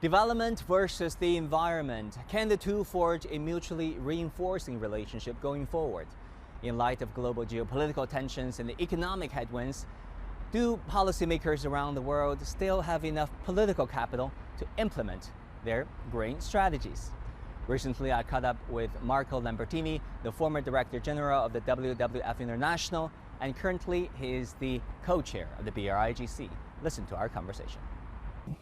Development versus the environment. Can the two forge a mutually reinforcing relationship going forward? In light of global geopolitical tensions and the economic headwinds, do policymakers around the world still have enough political capital to implement their green strategies? Recently, I caught up with Marco Lambertini, the former Director General of the WWF International, and currently he is the co-chair of the BRIGC. Listen to our conversation.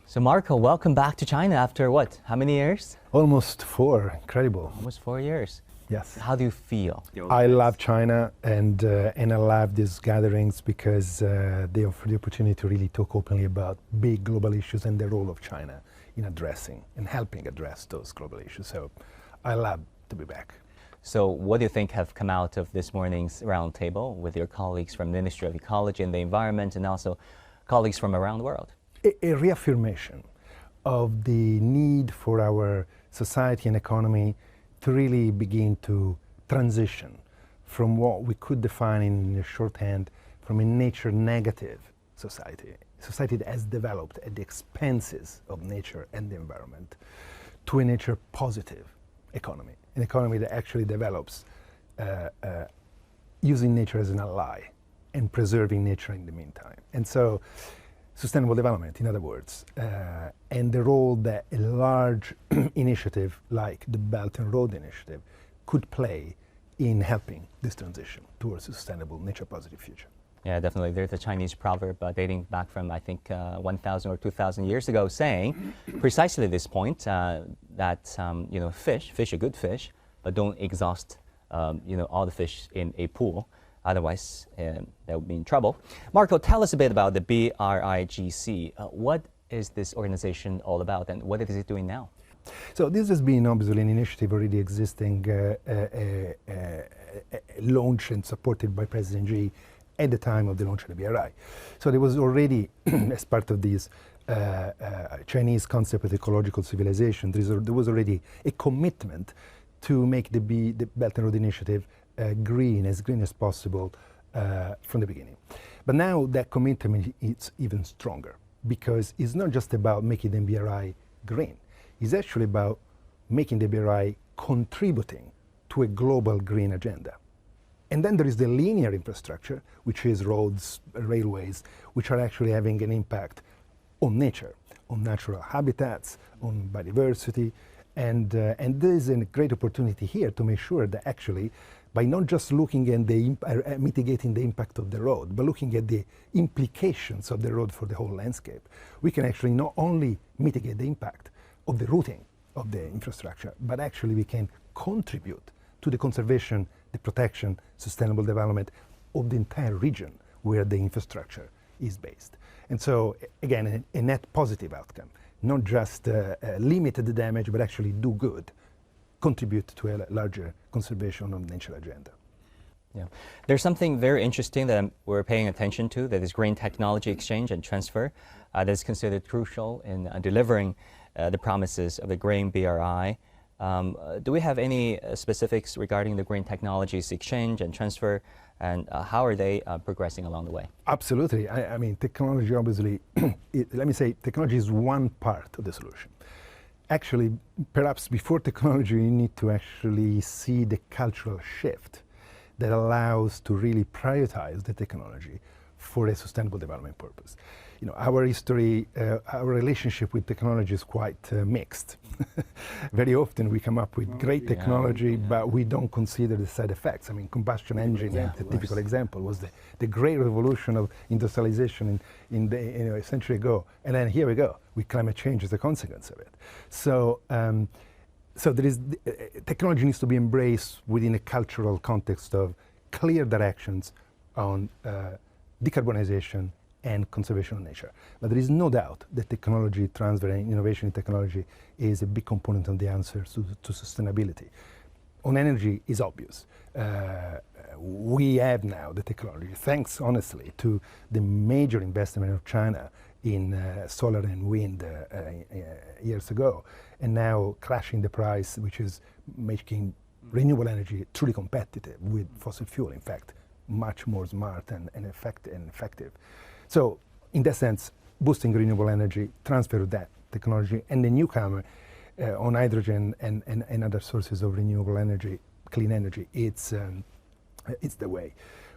So Marco, welcome back to China after what? How many years? Almost 4. Incredible. Almost 4 years. Yes. How do you feel? I love China and I love these gatherings because they offer the opportunity to really talk openly about big global issues and the role of China in addressing and helping address those global issues. So I love to be back. So what do you think have come out of this morning's roundtable with your colleagues from the Ministry of Ecology and the Environment and also colleagues from around the world? A reaffirmation of the need for our society and economy to really begin to transition from what we could define in the shorthand from a nature negative society that has developed at the expenses of nature and the environment, to a nature positive economy, an economy that actually develops using nature as an ally and preserving nature in the meantime. And so sustainable development, in other words, and the role that a large initiative like the Belt and Road Initiative could play in helping this transition towards a sustainable, nature-positive future. Yeah, definitely. There's a Chinese proverb dating back from, I think, 1,000 or 2,000 years ago saying precisely this point, that, fish a good fish, but don't exhaust, all the fish in a pool. Otherwise, that would be in trouble. Marco, tell us a bit about the BRIGC. What is this organization all about and what is it doing now? So this has been obviously an initiative already existing, launched and supported by President Xi at the time of the launch of the BRI. So there was already, as part of this Chinese concept of ecological civilization, there was already a commitment to make the Belt and Road Initiative as green as possible from the beginning. But now that commitment is even stronger because it's not just about making the BRI green. It's actually about making the BRI contributing to a global green agenda. And then there is the linear infrastructure, which is roads, railways, which are actually having an impact on nature, on natural habitats, on biodiversity. And there is a great opportunity here to make sure that actually, by not just looking at mitigating the impact of the road, but looking at the implications of the road for the whole landscape, we can actually not only mitigate the impact of the routing of the infrastructure, but actually we can contribute to the conservation, the protection, sustainable development of the entire region where the infrastructure is based. And so, again, a net positive outcome. Not just limit the damage, but actually do good, contribute to a larger conservation of nature agenda. Yeah. There's something very interesting that we're paying attention to, that is green technology exchange and transfer, that is considered crucial in delivering the promises of the Green BRI. Do we have any specifics regarding the green technologies exchange and transfer, and how are they progressing along the way? Absolutely. I mean, technology obviously, let me say, technology is one part of the solution. Actually, perhaps before technology, you need to actually see the cultural shift that allows to really prioritize the technology for a sustainable development purpose. Our history, our relationship with technology is quite mixed. Very often we come up with great technology, but we don't consider the side effects. I mean, combustion engine, the typical example, was the great revolution of industrialization a century ago. And then here we go, with climate change as a consequence of it. So, there is, technology needs to be embraced within a cultural context of clear directions on decarbonization and conservation of nature. But there is no doubt that technology transfer and innovation in technology is a big component of the answer to sustainability. On energy is obvious. We have now the technology, thanks honestly to the major investment of China in solar and wind years ago, and now crashing the price, which is making renewable energy truly competitive with fossil fuel, in fact, much more smart and effective. So in that sense, boosting renewable energy, transfer of that technology, and the newcomer on hydrogen and other sources of renewable energy, clean energy, it's the way.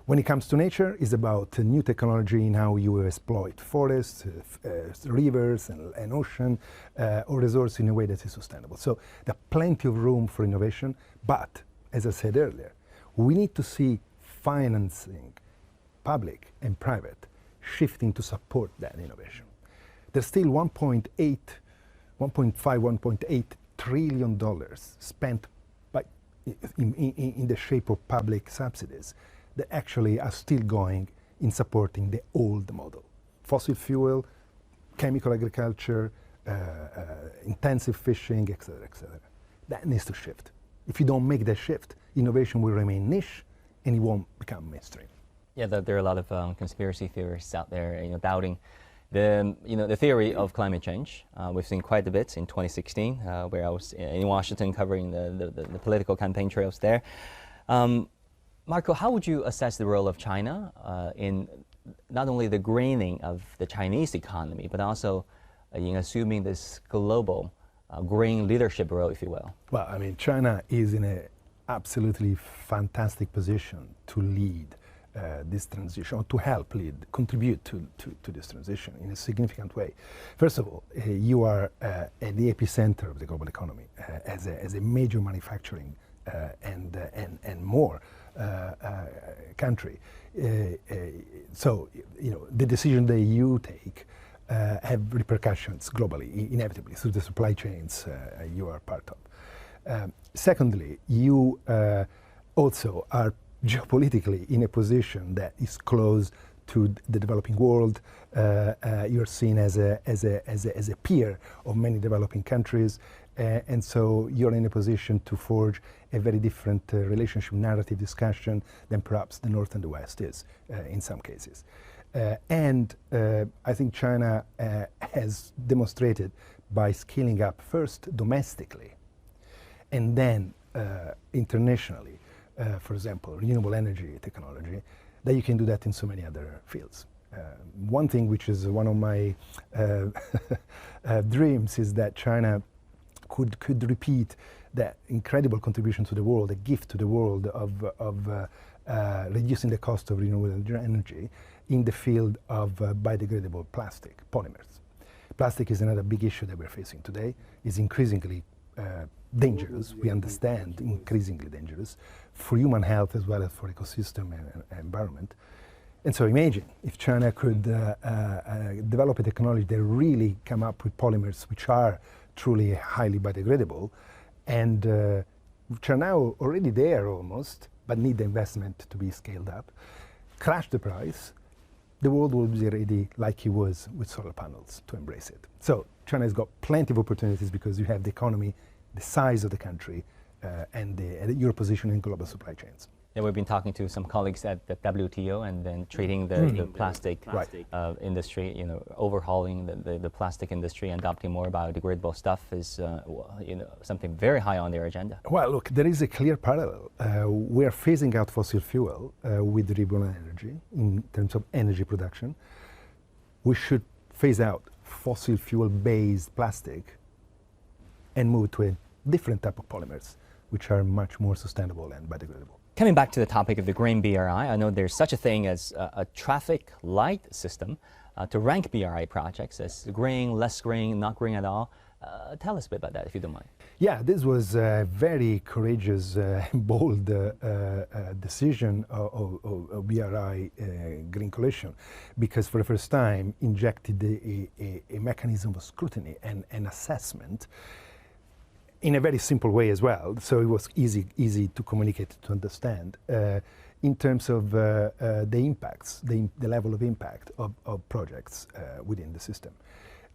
When it comes to nature, it's about new technology in how you exploit forests, rivers, and ocean, or resources in a way that is sustainable. So there's plenty of room for innovation, but as I said earlier, we need to see financing, public and private, shifting to support that innovation. There's still $1.8 trillion spent in the shape of public subsidies that actually are still going in supporting the old model. Fossil fuel, chemical agriculture, intensive fishing, etc., etc. That needs to shift. If you don't make that shift, innovation will remain niche and it won't become mainstream. Yeah, there are a lot of conspiracy theorists out there, doubting the theory of climate change. We've seen quite a bit in 2016, where I was in Washington covering the political campaign trails there. Marco, how would you assess the role of China in not only the greening of the Chinese economy, but also in assuming this global green leadership role, if you will? Well, I mean, China is in an absolutely fantastic position to lead this transition, or to help lead, contribute to this transition in a significant way. First of all, you are at the epicenter of the global economy as a major manufacturing and more country. So, the decision that you take have repercussions globally, inevitably, through the supply chains you are part of. Secondly, you also are geopolitically in a position that is close to the developing world. You're seen as a peer of many developing countries, and so you're in a position to forge a very different relationship, narrative discussion than perhaps the North and the West is in some cases. And I think China has demonstrated by scaling up first domestically and then internationally, for example, renewable energy technology, that you can do that in so many other fields. One thing which is one of my dreams is that China could repeat that incredible contribution to the world, a gift to the world of reducing the cost of renewable energy in the field of biodegradable plastic, polymers. Plastic is another big issue that we're facing today. It's increasingly dangerous, we understand, increasingly dangerous for human health as well as for ecosystem and environment. And so imagine if China could develop a technology that really come up with polymers which are truly highly biodegradable, and which are now already there almost, but need the investment to be scaled up, crash the price, the world will be ready like it was with solar panels to embrace it. So China has got plenty of opportunities because you have the economy, the size of the country, and your position in global supply chains. Yeah, we've been talking to some colleagues at the WTO and then treating the plastic industry, overhauling the plastic industry and adopting more biodegradable stuff is something very high on their agenda. Well, look, there is a clear parallel. We're phasing out fossil fuel with renewable energy in terms of energy production. We should phase out fossil fuel-based plastic and move to a different type of polymers, which are much more sustainable and biodegradable. Coming back to the topic of the green BRI, I know there's such a thing as a traffic light system to rank BRI projects as green, less green, not green at all. Tell us a bit about that, if you don't mind. Yeah, this was a very courageous, bold decision of BRI Green Coalition, because for the first time injected a mechanism of scrutiny and assessment in a very simple way as well, so it was easy to communicate, to understand, in terms of the impacts, the level of impact of projects within the system.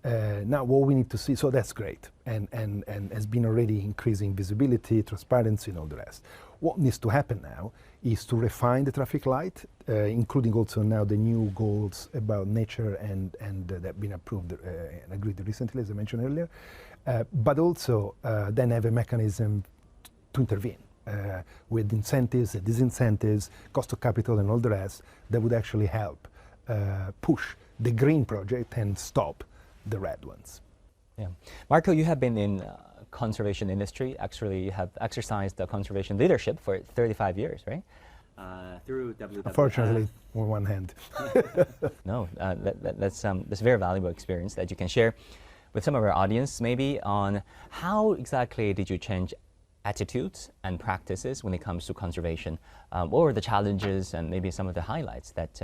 Now what we need to see, so that's great, and has been already increasing visibility, transparency and all the rest. What needs to happen now is to refine the traffic light, including also now the new goals about nature and that have been approved and agreed recently, as I mentioned earlier, but also then have a mechanism to intervene with incentives, disincentives, cost of capital and all the rest that would actually help push the green project and stop the red ones. Yeah. Marco, you have been in conservation industry. Actually, you have exercised the conservation leadership for 35 years, right? Through WWF. Unfortunately, with one hand. No, that's a very valuable experience that you can share with some of our audience, maybe on how exactly did you change attitudes and practices when it comes to conservation? What were the challenges and maybe some of the highlights that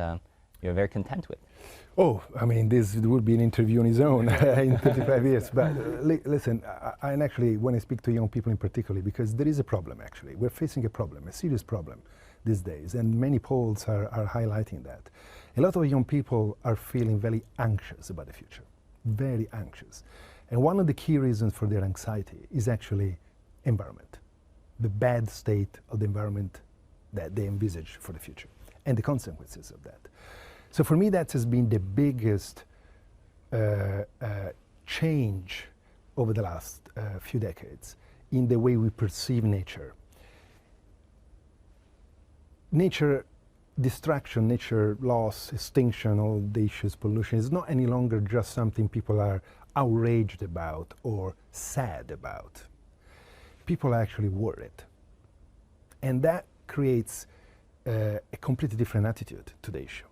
you're very content with? Oh, I mean, this would be an interview on its own in 35 years. But listen, I actually, when I speak to young people in particular, because there is a problem actually. We're facing a problem, a serious problem these days, and many polls are highlighting that. A lot of young people are feeling very anxious about the future, very anxious. And one of the key reasons for their anxiety is actually environment, the bad state of the environment that they envisage for the future, and the consequences of that. So for me, that has been the biggest change over the last few decades in the way we perceive nature. Nature destruction, nature loss, extinction, all the issues, pollution, is not any longer just something people are outraged about or sad about. People are actually worried. And that creates a completely different attitude to the issue.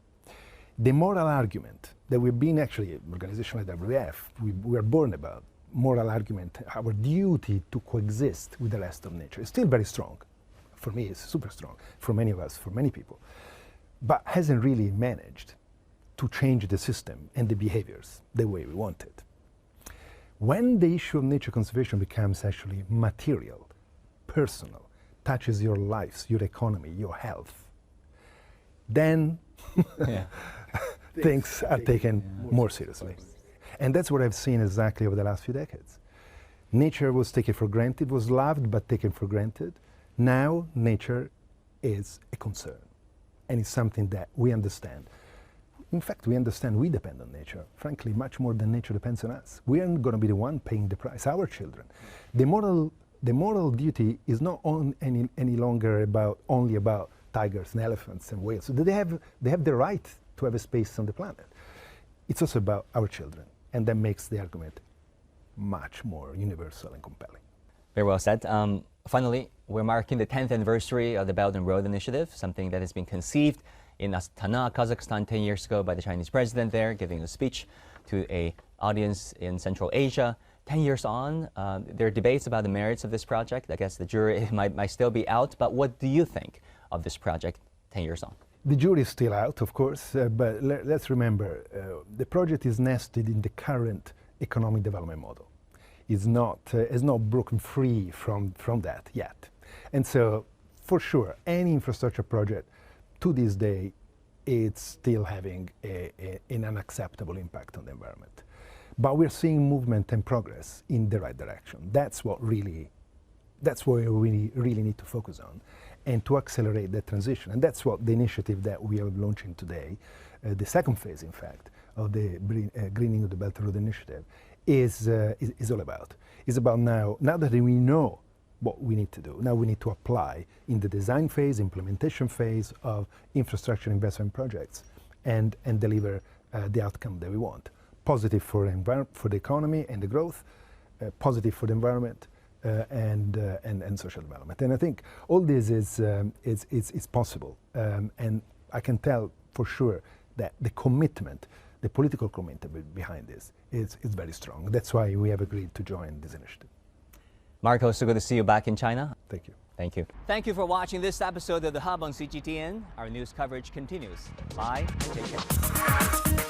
The moral argument that we've been actually, an organization like WWF, we are born about, moral argument, our duty to coexist with the rest of nature is still very strong. For me, it's super strong. For many of us, for many people. But hasn't really managed to change the system and the behaviors the way we want it. When the issue of nature conservation becomes actually material, personal, touches your lives, your economy, your health, then things are taken more seriously. And that's what I've seen exactly over the last few decades. Nature was taken for granted, was loved but taken for granted. Now nature is a concern, and it's something that we understand. In fact, we understand we depend on nature, frankly, much more than nature depends on us. We aren't going to be the one paying the price, our children. The moral duty is not any longer only about tigers and elephants and whales. So they have the right to have a space on the planet. It's also about our children, and that makes the argument much more universal and compelling. Very well said. Finally, we're marking the 10th anniversary of the Belt and Road Initiative, something that has been conceived in Astana, Kazakhstan 10 years ago by the Chinese president there, giving a speech to an audience in Central Asia. 10 years on, there are debates about the merits of this project. I guess the jury might still be out, but what do you think of this project 10 years on? The jury is still out, of course, but let's remember, the project is nested in the current economic development model. It's not broken free from that yet. And so, for sure, any infrastructure project to this day, it's still having an unacceptable impact on the environment. But we're seeing movement and progress in the right direction. That's where we really need to focus on, and to accelerate that transition. And that's what the initiative that we are launching today, the second phase, in fact, of the Greening of the Belt and Road Initiative, is all about. It's about now that we know what we need to do, now we need to apply in the design phase, implementation phase of infrastructure investment projects and deliver the outcome that we want. Positive for the economy and the growth, positive for the environment, and social development. And I think all this is possible. And I can tell for sure that the commitment, the political commitment behind this is very strong. That's why we have agreed to join this initiative. Marco, so good to see you back in China. Thank you. Thank you. Thank you for watching this episode of The Hub on CGTN. Our news coverage continues. Bye and take care.